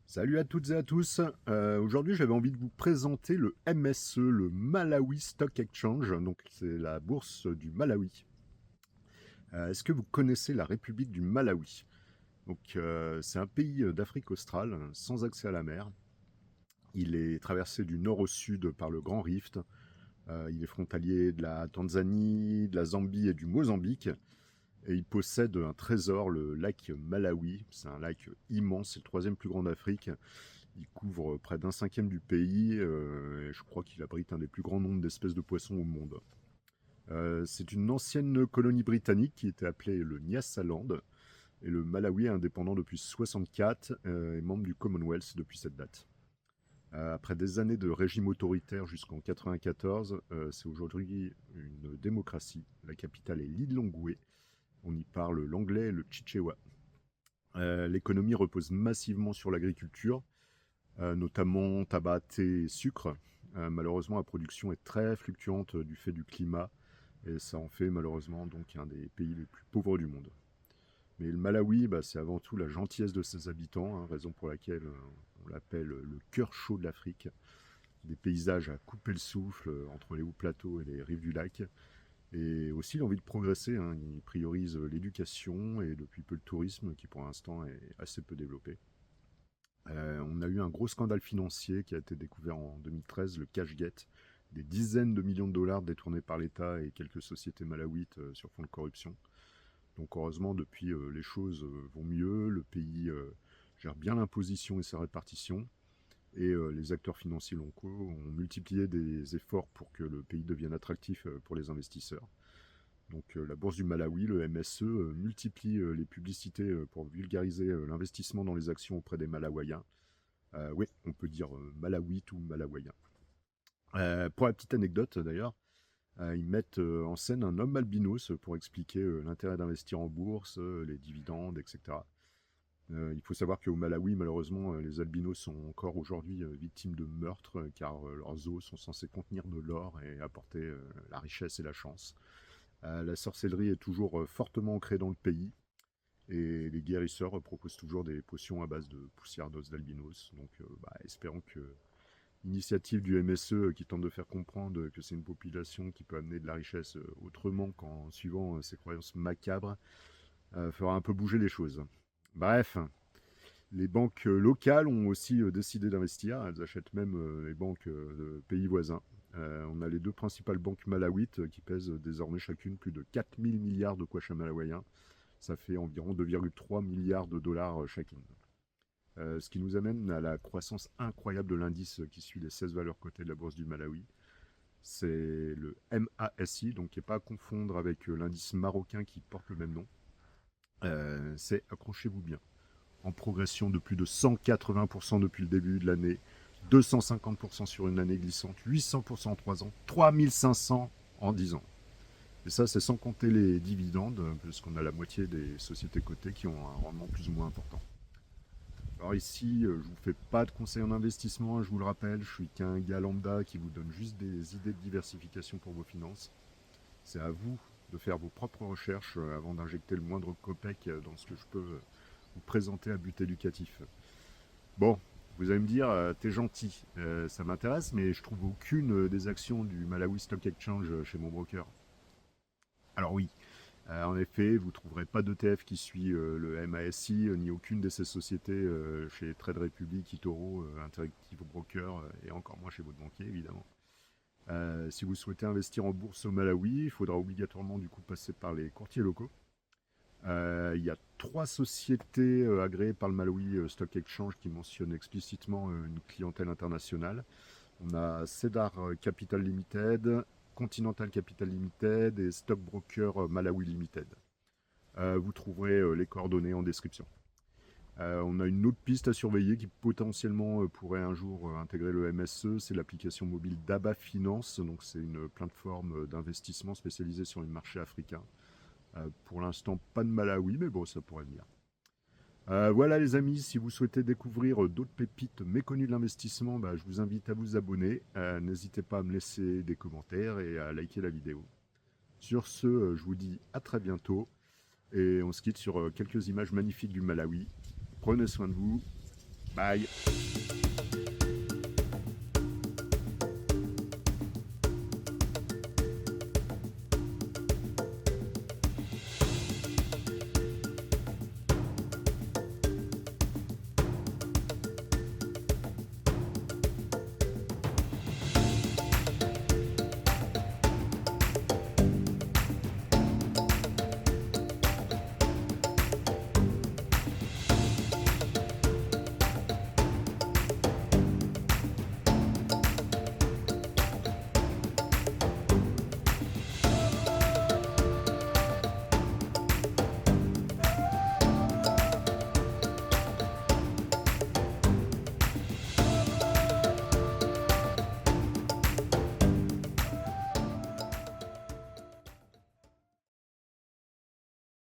Salut à toutes et à tous. Aujourd'hui, j'avais envie de vous présenter le MSE, le Malawi Stock Exchange. Donc, c'est la bourse du Malawi. Est-ce que vous connaissez la République du Malawi? C'est un pays d'Afrique australe, sans accès à la mer. Il est traversé du nord au sud par le Grand Rift. Il est frontalier de la Tanzanie, de la Zambie et du Mozambique. Et il possède un trésor, le lac Malawi. C'est un lac immense, c'est le troisième plus grand d'Afrique. Il couvre près d'un cinquième du pays et je crois qu'il abrite un des plus grands nombres d'espèces de poissons au monde. C'est une ancienne colonie britannique qui était appelée le Nyasaland et le Malawi est indépendant depuis 1964 et membre du Commonwealth depuis cette date. Après des années de régime autoritaire jusqu'en 1994, c'est aujourd'hui une démocratie. La capitale est Lilongwe. On y parle l'anglais et le chichewa. L'économie repose massivement sur l'agriculture, notamment tabac, thé et sucre. Malheureusement, la production est très fluctuante du fait du climat et ça en fait malheureusement donc un des pays les plus pauvres du monde. Mais le Malawi, c'est avant tout la gentillesse de ses habitants, hein, raison pour laquelle on l'appelle le cœur chaud de l'Afrique. Des paysages à couper le souffle entre les hauts plateaux et les rives du lac. Et aussi l'envie de progresser, hein. Il priorise l'éducation et depuis peu le tourisme qui pour l'instant est assez peu développé. On a eu un gros scandale financier qui a été découvert en 2013, le Cashgate. Des dizaines de millions de dollars détournés par l'État et quelques sociétés malawites sur fond de corruption. Donc heureusement, depuis, les choses vont mieux. Le pays gère bien l'imposition et sa répartition. Et les acteurs financiers locaux ont multiplié des efforts pour que le pays devienne attractif pour les investisseurs. Donc la bourse du Malawi, le MSE, multiplie les publicités pour vulgariser l'investissement dans les actions auprès des Malawiens. Oui, on peut dire Malawite ou Malawiens. Pour la petite anecdote d'ailleurs, ils mettent en scène un homme albinos pour expliquer l'intérêt d'investir en bourse, les dividendes, etc. Il faut savoir qu'au Malawi, malheureusement, les albinos sont encore aujourd'hui victimes de meurtres, car leurs os sont censés contenir de l'or et apporter la richesse et la chance. La sorcellerie est toujours fortement ancrée dans le pays, et les guérisseurs proposent toujours des potions à base de poussière d'os d'albinos. Donc espérons que l'initiative du MSE qui tente de faire comprendre que c'est une population qui peut amener de la richesse autrement qu'en suivant ses croyances macabres fera un peu bouger les choses. Bref, les banques locales ont aussi décidé d'investir. Elles achètent même les banques de pays voisins. On a les deux principales banques malawites qui pèsent désormais chacune plus de 4000 milliards de kwacha malawiens. Ça fait environ 2,3 milliards de dollars chacune. Ce qui nous amène à la croissance incroyable de l'indice qui suit les 16 valeurs cotées de la bourse du Malawi. C'est le MASI, donc qui n'est pas à confondre avec l'indice marocain qui porte le même nom. C'est, accrochez-vous bien, en progression de plus de 180% depuis le début de l'année, 250% sur une année glissante, 800% en 3 ans, 3500 en 10 ans. Et ça, c'est sans compter les dividendes, puisqu'on a la moitié des sociétés cotées qui ont un rendement plus ou moins important. Alors ici, je ne vous fais pas de conseils en investissement, je vous le rappelle, je suis qu'un gars lambda qui vous donne juste des idées de diversification pour vos finances. C'est à vous de faire vos propres recherches avant d'injecter le moindre copec dans ce que je peux vous présenter à but éducatif. Bon, vous allez me dire, t'es gentil, ça m'intéresse, mais je trouve aucune des actions du Malawi Stock Exchange chez mon broker. Alors oui, en effet, vous ne trouverez pas d'ETF qui suit le MASI, ni aucune de ces sociétés chez Trade Republic, eToro, Interactive Broker, et encore moins chez votre banquier, évidemment. Si vous souhaitez investir en bourse au Malawi, il faudra obligatoirement du coup passer par les courtiers locaux. Il y a 3 sociétés agréées par le Malawi Stock Exchange qui mentionnent explicitement une clientèle internationale. On a Cedar Capital Limited, Continental Capital Limited et Stockbroker Malawi Limited. Vous trouverez les coordonnées en description. On a une autre piste à surveiller qui potentiellement pourrait un jour intégrer le MSE, c'est l'application mobile d'Aba Finance. Donc c'est une plateforme d'investissement spécialisée sur les marchés africains. Pour l'instant, pas de Malawi, mais bon, ça pourrait venir. Voilà les amis, si vous souhaitez découvrir d'autres pépites méconnues de l'investissement, je vous invite à vous abonner. N'hésitez pas à me laisser des commentaires et à liker la vidéo. Sur ce, je vous dis à très bientôt et on se quitte sur quelques images magnifiques du Malawi. Prenez soin de vous. Bye.